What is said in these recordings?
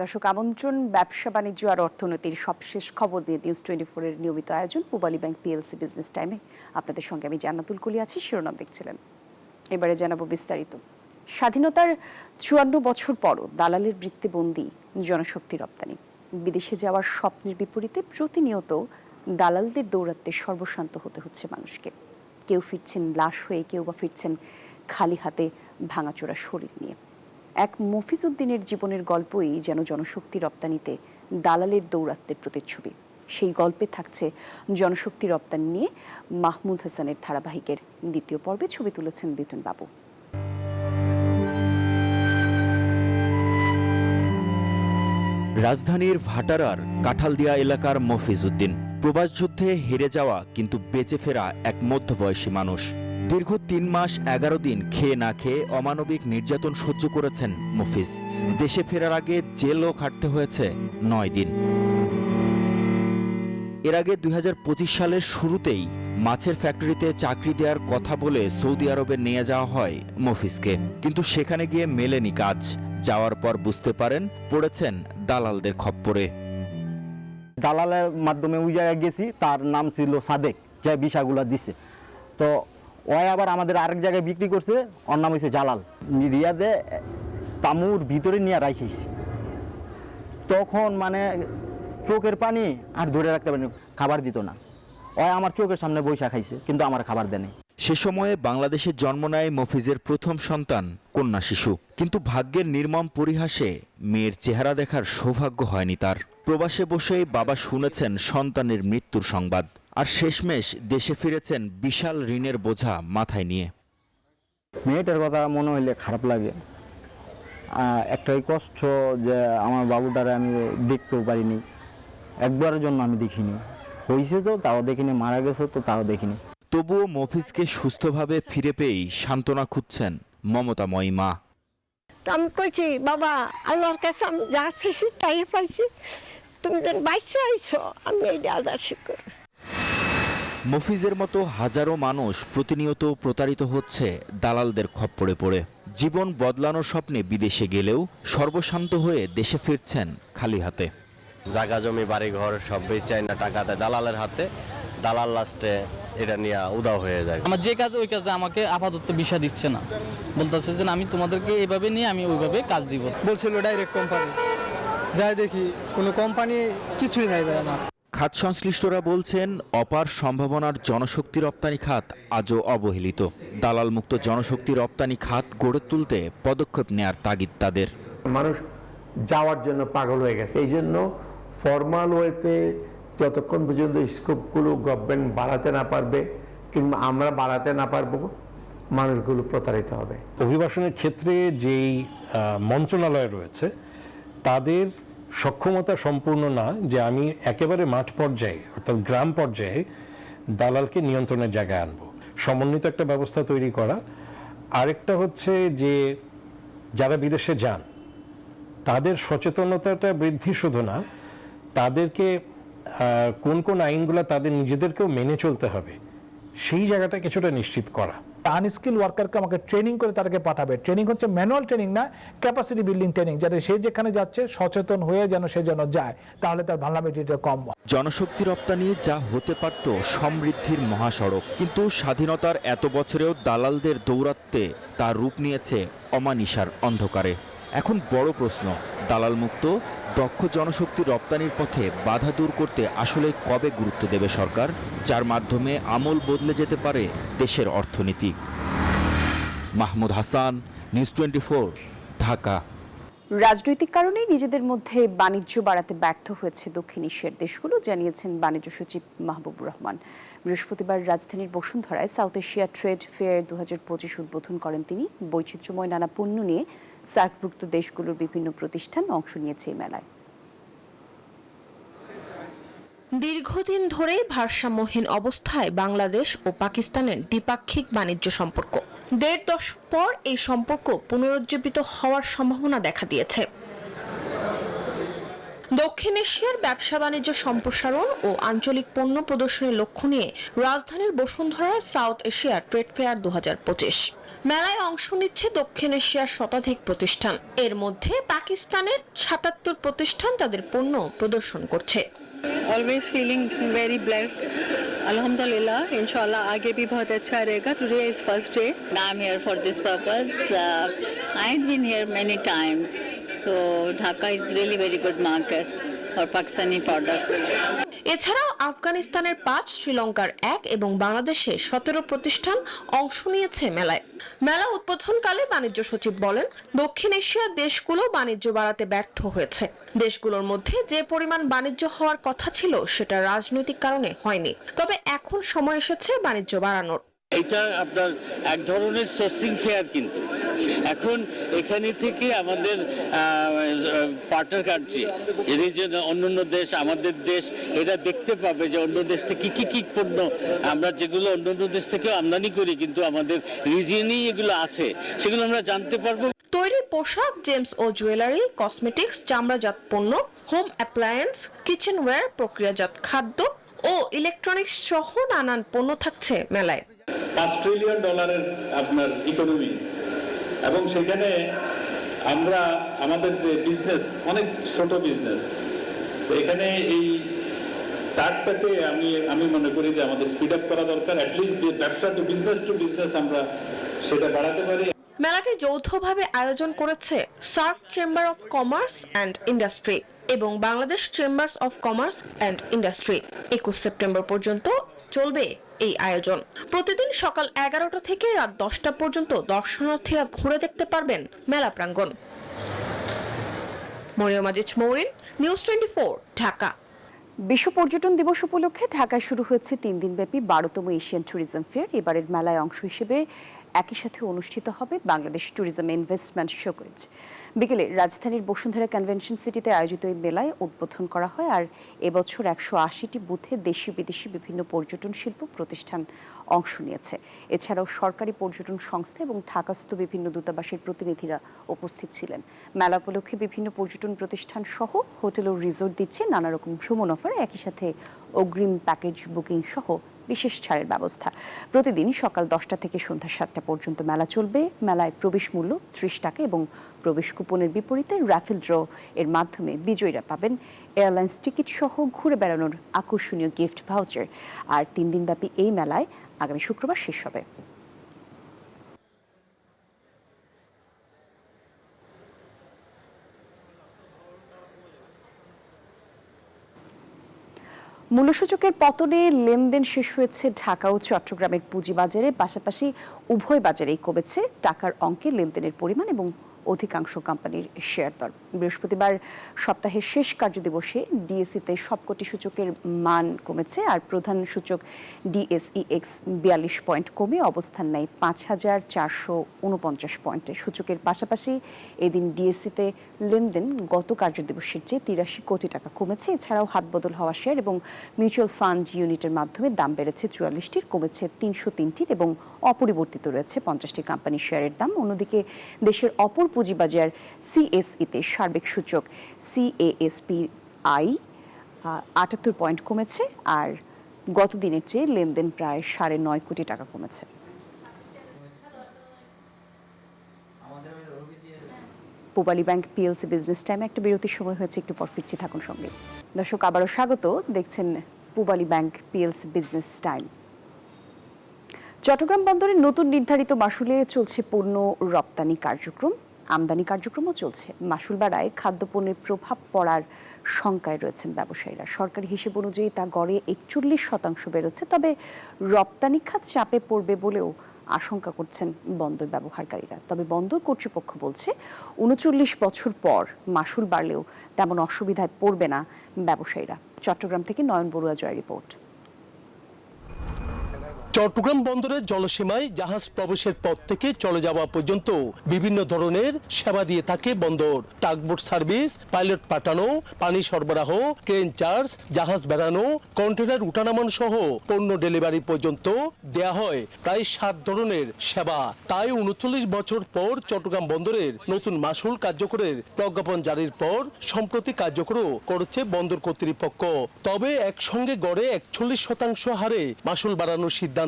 দর্শক আমন্ত্রণ ব্যবসা বাণিজ্য আর অর্থনীতির সবশেষ খবর দিয়ে নিউজ 24 এর নিয়মিত আয়োজন পূবালী ব্যাংক পিএলসি বিজনেস টাইমে আপনাদের সঙ্গে আমি জান্নাতুল কলি আছি। শিরোনাম দেখছিলেন, এবারে জানাবো বিস্তারিত। স্বাধীনতার 54 বছর পরও দালালের বৃত্তিবন্দী জনশক্তি রপ্তানি। বিদেশে যাওয়ার স্বপ্নের বিপরীতে প্রতিনিয়ত দালালদের দৌরাত্মে সর্বশান্ত হতে হচ্ছে মানুষকে। কেউ ফিরছেন লাশ হয়ে, কেউ বা ফিরছেন খালি হাতে ভাঙাচোরা শরীর নিয়ে। এক মফিজ উদ্দিনের জীবনের গল্পই যেন জনশক্তি রপ্তানিতে দালালের দৌরাত্মের প্রতিচ্ছবি। সেই গল্পে থাকছে জনশক্তি রপ্তানি নিয়ে মাহমুদ হাসানের ধারাবাহিকের দ্বিতীয় পর্বে। ছবি তুলেছেন লিটন বাবু। রাজধানীর ভাটারার কাঁঠালদিয়া এলাকার মফিজ উদ্দিন প্রবাস যুদ্ধে হেরে যাওয়া কিন্তু বেঁচে ফেরা এক মধ্যবয়সী মানুষ। দীর্ঘ 3 মাস 11 দিন খেয়ে না খেয়ে অমানবিক নির্যাতন সহ্য করেছেন মফিজ। দেশে ফেরার আগে জেলও খাটতে হয়েছে 9 দিন। এর আগে 2025 সালের শুরুতেই মাছের ফ্যাক্টরিতে চাকরি দেওয়ার কথা বলে সৌদি আরবে নিয়ে যাওয়া হয় মফিজকে, কিন্তু সেখানে গিয়ে মেলেনি কাজ। যাওয়ার পর বুঝতে পারেন পড়েছেন দালালদের খপ্পরে। দালালের মাধ্যমে ওই জায়গায় গেছি, তার নাম ছিল সাদেক, যে বিষাগুলা দিছে। তো ওই আবার আমাদের আরেক জায়গায় বিক্রি করছে, ওর নাম হয়েছে জালাল। রিয়াদে তামুর ভিতরে নিয়ে রাখিয়েছি। তখন মানে চোখের পানি আর ধরে রাখতে পারিনি, খাবার দিত না। ওই আমার চোখের সামনে বৈশা খাইছে, কিন্তু আমার খাবার দেয়নি। সে সময়ে বাংলাদেশে জন্ম নেয় মফিজের প্রথম সন্তান, কন্যা শিশু। কিন্তু ভাগ্যের নির্মম পরিহাসে মেয়ের চেহারা দেখার সৌভাগ্য হয়নি তার। প্রবাসে বসেই বাবা শুনেছেন সন্তানের মৃত্যুর সংবাদ, আর শেষমেশ দেশে ফিরেছেন বিশাল ঋণের বোঝা মাথায় নিয়ে। মেয়েটার কথা মনে হইলে খারাপ লাগে। একটাই কষ্ট যে আমার বাবুটারে আমি দেখতেও পারিনি, একবারের জন্য আমি দেখিনি। হয়েছে তো তাও দেখিনি, মারা গেছে তো তাও দেখিনি। তবুও মফিজকে সুস্থভাবে ফিরে পেয়েই সান্ত্বনা খুঁজছেন মমতাময়ী মা। আমি কইছি, বাবা আল্লাহর কাছে আমি যা চাইছি তাই পাইছি, তুমি যেন বাইসে আইছো, আমি এই আদার শিখর। মফিজের মতো হাজারো মানুষ প্রতিনিয়ত প্রতারিত হচ্ছে দালালদের খপ্পরে পড়ে। জীবন বদলানোর স্বপ্নে বিদেশে গেলেও সর্বশান্ত হয়ে দেশে ফিরছেন খালি হাতে। জায়গা জমি বাড়ি ঘর সব বেচে না টাকা দেয় দালালের হাতে। দালাল লাস্টে এটা নিয়ে উদাও হয়ে যায়। আমার যে কাজ ওই কাজে আমাকে আপাতত ভিসা দিচ্ছে না, বলতেছে যে আমি তোমাদেরকে এইভাবে নিয়ে আমি ওইভাবে কাজ দিব। বলছিল ডাইরেক্ট কোম্পানি, যাই দেখি কোনো কোম্পানি কিছুই নাই ভাই আমার। খাত সংশ্লিষ্টরা বলছেন অপার সম্ভাবনার জনশক্তি রপ্তানি খাত আজও অবহেলিত। দালাল মুক্ত জনশক্তি রপ্তানি খাত গড়ে তুলতে পদক্ষেপ নেয়ার তাগিদ তাদের। মানুষ যাওয়ার জন্য পাগল হয়ে গেছে। এই জন্য ফর্মাল ওয়েতে যতক্ষণ পর্যন্ত স্কোপগুলো গভর্নমেন্ট বাড়াতে না পারবে কিংবা আমরা বাড়াতে না পারবো, মানুষগুলো প্রতারিত হবে। অভিবাসনের ক্ষেত্রে যেই মন্ত্রণালয় রয়েছে তাদের সক্ষমতা সম্পূর্ণ না যে আমি একেবারে মাঠ পর্যায়ে অর্থাৎ গ্রাম পর্যায়ে দালালকে নিয়ন্ত্রণের জায়গায় আনবো। সমন্বিত একটা ব্যবস্থা তৈরি করা। আরেকটা হচ্ছে যে যারা বিদেশে যান তাদের সচেতনতাটা বৃদ্ধি শুধু না, তাদেরকে কোন কোন আইনগুলো তাদের নিজেদেরকেও মেনে চলতে হবে সেই জায়গাটা কিছুটা নিশ্চিত করা। আনস্কিল ওয়ার্কারকে আমাকে ট্রেনিং করে তাদেরকে পাঠাবে। ট্রেনিং হচ্ছে ম্যানুয়াল ট্রেনিং না, ক্যাপাসিটি বিল্ডিং ট্রেনিং, যাতে সে যেখানে যাচ্ছে সচেতন হয়ে যেন সে যেন যায়, তাহলে তার ভালনারেবিলিটিটা কম হয়। জনশক্তি রপ্তানি যা হতে পারত সমৃদ্ধির মহাসড়ক, কিন্তু স্বাধীনতার এত বছরেও দালালদের দৌরাত্মে তার রূপ নিয়েছে অমানিসার অন্ধকারে। এখন বড় প্রশ্ন, দালাল মুক্ত দক্ষ জনশক্তি রপ্তানির পথে বাধা দূর করতে আসলে কবে গুরুত্ব দেবে সরকার, যার মাধ্যমে আমূল বদলে যেতে পারে দেশের অর্থনীতি। মাহমুদ হাসান, নিউজ 24, ঢাকা। রাজনৈতিক কারণে নিজেদের মধ্যে বাণিজ্য বাড়াতে ব্যর্থ হয়েছে দক্ষিণ এশিয়ার দেশগুলো, জানিয়েছেন বাণিজ্য সচিব মাহবুবুর রহমান। বৃহস্পতিবার রাজধানীর বসুন্ধরায় সাউথ এশিয়া ট্রেড ফেয়ার 2025 উদ্বোধন করেন তিনি। বৈচিত্র্যময় নানা পণ্য নিয়ে সার্কভুক্ত দেশগুলোর বিভিন্ন প্রতিষ্ঠান অংশ নিয়েছে এই মেলায়। দীর্ঘদিন ধরে ভারসাম্যহীন অবস্থায় বাংলাদেশ ও পাকিস্তানের দ্বিপাক্ষিক বাণিজ্য সম্পর্ক। 1.5 দশক পর এই সম্পর্ক পুনরুজ্জীবিত হওয়ার সম্ভাবনা দেখা দিয়েছে। দক্ষিণ এশিয়ার ব্যবসা বাণিজ্য সম্প্রসারণ ও আঞ্চলিক পণ্য প্রদর্শনের লক্ষ্য নিয়ে রাজধানীর বসুন্ধরায় সাউথ এশিয়া ট্রেড ফেয়ার 2025। মেলায় অংশ নিচ্ছে দক্ষিণ এশিয়ার শতাধিক প্রতিষ্ঠান। এর মধ্যে পাকিস্তানের 77 প্রতিষ্ঠান তাদের পণ্য প্রদর্শন করছে। Always feeling very blessed. Alhamdulillah, inshallah, आगे भी बहुत अच्छा रहेगा. Today is first day. I'm here for this purpose. I've been here many times. So Dhaka is really very good market for Pakistani products. এছাড়াও আফগানিস্তানের 5, শ্রীলঙ্কার 1 এবং বাংলাদেশে 17 প্রতিষ্ঠান অংশ নিয়েছে মেলায়। মেলা উদ্বোধনকালে বাণিজ্য সচিব বলেন, দক্ষিণ এশিয়ার দেশগুলো বাণিজ্য বাড়াতে ব্যর্থ হয়েছে। দেশগুলোর মধ্যে যে পরিমাণ বাণিজ্য হওয়ার কথা ছিল সেটা রাজনৈতিক কারণে হয়নি। তবে এখন সময় এসেছে বাণিজ্য বাড়ানোর। এটা আপনার এক ধরনের সোর্সিং ফেয়ার, কিন্তু এখন এখানে থেকে আমাদের পার্টনার কান্ট্রি রিজন অন্যান্য দেশ, আমাদের দেশ এটা দেখতে পাবে যে অন্য দেশ থেকে কি পণ্য আমরা যেগুলো অন্যান্য দেশ থেকে আমদানি করি কিন্তু আমাদের রিজিয়নেই এগুলো আছে সেগুলো আমরা জানতে পারবো। তৈরি পোশাক, জেমস ও জুয়েলারি, কসমেটিক্স, চামড়াজাত পণ্য, হোম অ্যাপ্লায়েন্স, কিচেনওয়্যার, প্রক্রিয়াজাত খাদ্য ও ইলেকট্রনিক্স সহ নানান পণ্য থাকছে মেলায়। $5 ট্রিলিয়ন আপনার ইকোনমি, এবং সেখানে আমরা আমাদের যে বিজনেস অনেক ছোট বিজনেস, তো এখানে এই সার্টটাকে আমি মনে করি যে আমাদের স্পিড আপ করা দরকার। অ্যাটলিস্ট ব্যবসা টু বিজনেস আমরা সেটা বাড়াতে পারি। মেলাটি যৌথভাবে আয়োজন করেছে SAARC chamber of commerce and industry এবং Bangladesh chambers of commerce and industry. 21 September পর্যন্ত চলবে এই আয়োজন। প্রতিদিন সকাল 11টা থেকে রাত 10টা পর্যন্ত দর্শনার্থীরা ঘুরে দেখতে পারবেন মেলা প্রাঙ্গণ। মরিয়ম আজিজ মৌরিন, নিউজ 24, ঢাকা। বিশ্ব পর্যটন দিবস উপলক্ষে ঢাকায় শুরু হয়েছে 3 দিনব্যাপী 12তম এশিয়ান ট্যুরিজম ফেয়ার। এবারের মেলায় অংশ হিসেবে একই সাথে অনুষ্ঠিত হবে বাংলাদেশ ট্যুরিজম ইনভেস্টমেন্ট শোকেজ। বিকেলে রাজধানীর বসুন্ধরা কনভেনশন সিটিতে আয়োজিত এই মেলায় উদ্বোধন করা হয়। আর এবছর 180টি বুথে দেশি বিদেশি বিভিন্ন পর্যটন শিল্প প্রতিষ্ঠান অংশ নিয়েছে। এছাড়াও সরকারি পর্যটন সংস্থা এবং ঢাকাস্থ বিভিন্ন দূতাবাসের প্রতিনিধিরা উপস্থিত ছিলেন। মেলা উপলক্ষে বিভিন্ন পর্যটন প্রতিষ্ঠান সহ হোটেল ও রিসোর্ট দিচ্ছে নানা রকম ভ্রমণ অফার, একই সাথে অগ্রিম প্যাকেজ বুকিং সহ বিশেষ ছাড়ের ব্যবস্থা। প্রতিদিন সকাল 10টা থেকে সন্ধ্যা 7টা পর্যন্ত মেলা চলবে। মেলায় প্রবেশ মূল্য 30 টাকা এবং প্রবেশ কুপনের বিপরীতে রাফেল ড্র এর মাধ্যমে বিজয়ীরা পাবেন এয়ারলাইন্স টিকিট সহ ঘুরে বেড়ানোর আকর্ষণীয় গিফট ভাউচার। আর 3 দিনব্যাপী এই মেলায় আগামী শুক্রবার শেষ হবে। মূল্যসূচকের পতনে লেনদেন শেষ হয়েছে ঢাকা ও চট্টগ্রামের পুঁজিবাজারে। পাশাপাশি উভয় বাজারেই কমেছে টাকার অঙ্কে লেনদেনের পরিমাণ এবং অধিকাংশ কোম্পানির শেয়ার দর। বৃহস্পতিবার সপ্তাহের শেষ কার্যদিবসে ডিএসইতে সবকটি সূচকের মান কমেছে। আর প্রধান সূচক ডিএসইএক্স 42 পয়েন্ট কমে অবস্থান নেয় 5449 পয়েন্টে। সূচকের পাশাপাশি এদিন ডিএসইতে লেনদেন গত কার্যদিবসের চেয়ে 83 কোটি টাকা কমেছে। এছাড়াও হাতবদল হওয়া শেয়ার এবং মিউচুয়াল ফান্ড ইউনিটের মাধ্যমে দাম বেড়েছে 44টির, কমেছে 303টির এবং অপরিবর্তিত রয়েছে 50টি কোম্পানির শেয়ারের দাম। অন্যদিকে দেশের অপর পুঁজিবাজার সিএসইতে সার্বিক সূচক সিএএসপিআই 78 পয়েন্ট কমেছে। আর গত দিনের চেয়ে লেনদেন প্রায় 9.5 কোটি টাকা কমেছে। পূবালী ব্যাংক পিএলসি বিজনেস টাইমে একটা বিরতির সময় হয়েছে, একটু পর ফিরছি, থাকুন সঙ্গে। দর্শক আবারও স্বাগত, দেখছেন Pubali bank PLC business time. Chattogram বন্দরের নতুন নির্ধারিত মাশুলে চলছে পণ্য রপ্তানি কার্যক্রম, আমদানি কার্যক্রমও চলছে। মাশুল বাড়ায় খাদ্যপণ্যের প্রভাব পড়ার শঙ্কায় রয়েছেন ব্যবসায়ীরা। সরকারি হিসেব অনুযায়ী তা গড়ে 41% বেড়েছে। তবে রপ্তানি খাত চাপে পড়বে বলেও আশঙ্কা করছেন বন্দর ব্যবহারকারীরা। তবে বন্দর কর্তৃপক্ষ বলছে 39 বছর পর মাশুল বাড়লেও তেমন অসুবিধায় পড়বে না ব্যবসায়ীরা। চট্টগ্রাম থেকে নয়ন বড়ুয়া জয়ের রিপোর্ট। চট্টগ্রাম বন্দরের জলসীমায় জাহাজ প্রবেশের পথ থেকে চলে যাওয়া পর্যন্ত বিভিন্ন ধরনের সেবা দিয়ে থাকে বন্দর। টাগবোট সার্ভিস, পাইলট পাঠানো, পানি সরবরাহ, ট্রেন চার্জ, জাহাজ বেড়ানো, কন্টেনার উঠানামন সহ পণ্য ডেলিভারি পর্যন্ত দেয়া হয় প্রায় 7 ধরনের সেবা। তাই 39 বছর পর চট্টগ্রাম বন্দরের নতুন মাসুল কার্যকরের প্রজ্ঞাপন জারির পর সম্প্রতি কার্যকরও করেছে বন্দর কর্তৃপক্ষ। তবে একসঙ্গে গড়ে 41% হারে মাসুল বাড়ানোর সিদ্ধান্তে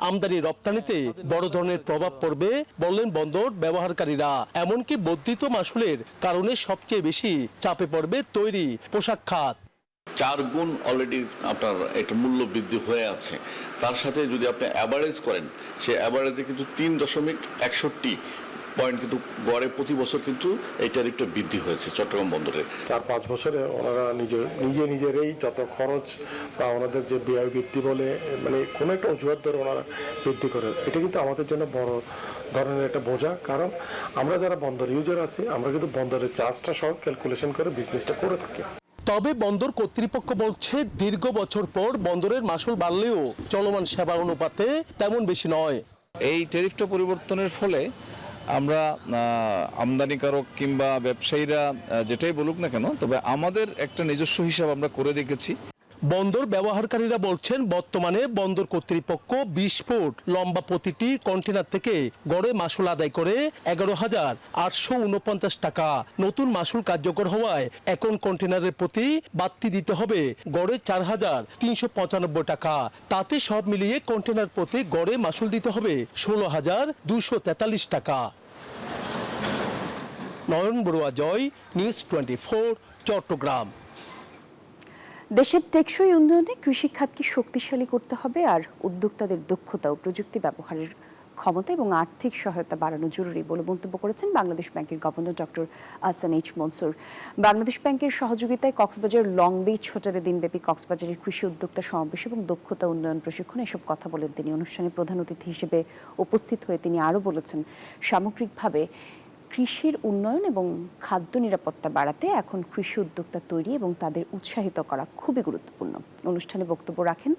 আমদানি রপ্তানিতে বড় ধরনের প্রভাব পড়বে বললেন বন্দর ব্যবহারকারীরা। এমনকি বর্ধিত মাসুলের কারণে সবচেয়ে বেশি চাপে পড়বে তৈরি পোশাক খাত। 4 গুণ অলরেডি আপনার একটা মূল্য বৃদ্ধি হয়ে আছে। তার সাথে যদি আপনি অ্যাভারেজ করেন, সে অ্যাভারেজে কিন্তু 3.61 পয়েন্ট কিন্তু গড়ে প্রতি বছর কিন্তু এই ট্যারিফটা বৃদ্ধি হয়েছে চট্টগ্রাম বন্দরে। 4-5 বছরে ওনারা নিজেরই যত খরচ বা ওনাদের যে ব্যয় বৃদ্ধি বলে মানে কোনো একটা অজুহাত ধরে ওনারা বৃদ্ধি করে, এটা কিন্তু আমাদের জন্য বড় ধরনের একটা বোঝা। কারণ আমরা যারা বন্দর ইউজার আছি, আমরা কিন্তু বন্দরের চার্জটা সহ ক্যালকুলেশন করে বিজনেসটা করে থাকি। তবে বন্দর কর্তৃপক্ষ বলছে দীর্ঘ বছর পর বন্দরের মাসুল বাড়লেও চলমান সেবা অনুপাতে তেমন বেশি নয়। এই ট্যারিফটা পরিবর্তনের ফলে আমরা আমদানিকারক কিংবা ব্যবসায়ীরা যেটাই বলুক না কেন, তবে আমাদের একটা নিজস্ব হিসাব আমরা করে দেখেছি। বন্দর ব্যবহারকারীরা বলছেন বর্তমানে বন্দর কর্তৃপক্ষ 20 ফুট লম্বা প্রতিটি কন্টেনার থেকে গড়ে মাসুল আদায় করে 11,849 টাকা। নতুন মাসুল কার্যকর হওয়ায় এখন কন্টেনারের প্রতি বাড়তি দিতে হবে গড়ে 4,395 টাকা। তাতে সব মিলিয়ে কন্টেনার প্রতি গড়ে মাসুল দিতে হবে 16,243 টাকা। নয়ন বড়ুয়া জয়, নিউজ 24, চট্টগ্রাম। দেশের টেকসই উন্নয়নে কৃষি খাতকে শক্তিশালী করতে হবে আর উদ্যোক্তাদের দক্ষতা ও প্রযুক্তি ব্যবহারের ক্ষমতা এবং আর্থিক সহায়তা বাড়ানো জরুরি বলে মন্তব্য করেছেন বাংলাদেশ ব্যাংকের governor doctor Ahsan H Mansur. Bangladesh ব্যাংকের সহযোগিতায় কক্সবাজার লং বিচ হোটেলে দিনব্যাপী কক্সবাজারের কৃষি উদ্যোক্তা সমাবেশ এবং দক্ষতা উন্নয়ন প্রশিক্ষণ এসব কথা বলেন তিনি। অনুষ্ঠানে প্রধান অতিথি হিসেবে উপস্থিত হয়ে তিনি আরও বলেছেন, সামগ্রিকভাবে কৃষির উন্নয়ন এবং খাদ্য নিরাপত্তা বাড়াতে এখন কৃষি উদ্যোক্তা তৈরি এবং তাদের উৎসাহিত করা খুবই গুরুত্বপূর্ণ। অনুষ্ঠানে বক্তব্য রাখেন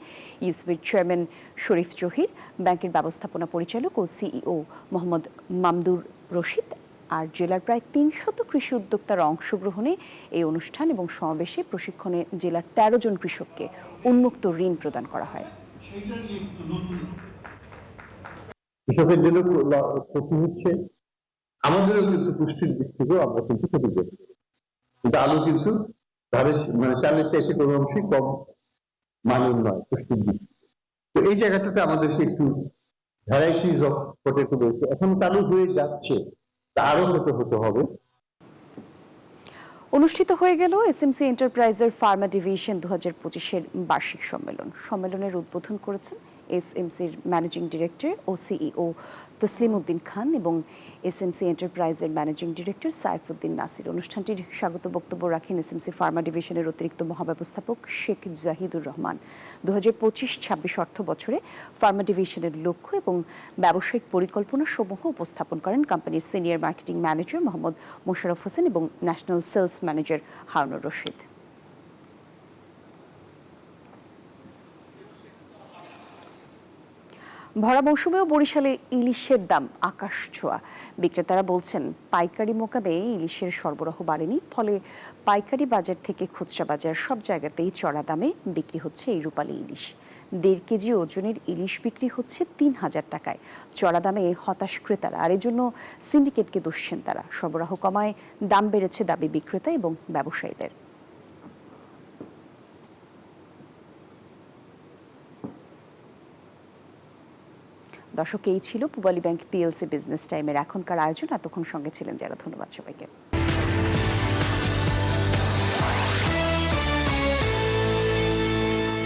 ইউসিবির চেয়ারম্যান শরীফ জহির, ব্যাংকের ব্যবস্থাপনা পরিচালক ও সিইও মোহাম্মদ মামদুর রশিদ। আর জেলার প্রায় 300 কৃষি উদ্যোক্তার অংশগ্রহণে এই অনুষ্ঠান এবং সমাবেশে প্রশিক্ষণে জেলার 13 জন কৃষককে উন্মুক্ত ঋণ প্রদান করা হয়। কৃষকের জন্য ক্ষতি হচ্ছে, আমাদেরও কিন্তু পুষ্টির দিক থেকেও আমরা কিন্তু ক্ষতিগ্রস্ত। কিন্তু আলু কিন্তু চালের চাইতে কোনো অংশই কম মানের নয় পুষ্টির দিক। তো এই জায়গাটাতে আমাদেরকে একটু ভ্যারাইটিস অফ পটেটো রয়েছে, এখন চালু হয়ে যাচ্ছে, তা আরো হতে হবে। অনুষ্ঠিত হয়ে গেল এসএমসি এন্টারপ্রাইজের ফার্মা ডিভিশন 2025-এর বার্ষিক সম্মেলন। সম্মেলনের উদ্বোধন করেছেন এসএমসির ম্যানেজিং ডিরেক্টর ও সিইও তসলিম উদ্দিন খান এবং এসএমসি এন্টারপ্রাইজের ম্যানেজিং ডিরেক্টর সাইফুদ্দিন নাসির। অনুষ্ঠানটির স্বাগত বক্তব্য রাখেন এসএমসি ফার্মা ডিভিশনের অতিরিক্ত মহাব্যবস্থাপক শেখ জাহিদুর রহমান। 2025-26 অর্থ বছরে ফার্মা ডিভিশনের লক্ষ্য এবং ব্যবসায়িক পরিকল্পনা সমূহ উপস্থাপন করেন কোম্পানির senior marketing manager Mohammad Mosharraf Hossain এবং national sales manager Harunur Rashid. ভরা মৌসুমেও বরিশালে ইলিশের দাম আকাশ ছোঁয়া। বিক্রেতারা বলছেন পাইকারি মোকামে ইলিশের সরবরাহ বাড়েনি, ফলে পাইকারি বাজার থেকে খুচরা বাজার সব জায়গাতেই চড়া দামে বিক্রি হচ্ছে এই রূপালী ইলিশ। 1.5 কেজি ওজনের ইলিশ বিক্রি হচ্ছে 3,000 টাকায়। চড়া দামে হতাশ ক্রেতারা, আর এজন্য সিন্ডিকেটকে দোষছেন তারা। সরবরাহ কমায় দাম বেড়েছে দাবি বিক্রেতা এবং ব্যবসায়ীদের। দর্শক, এই ছিল পূবালী ব্যাংক পিএলসি বিজনেস টাইমের এখনকার আয়োজন। এতক্ষণ সঙ্গে ছিলেন যারা, ধন্যবাদ সবাইকে।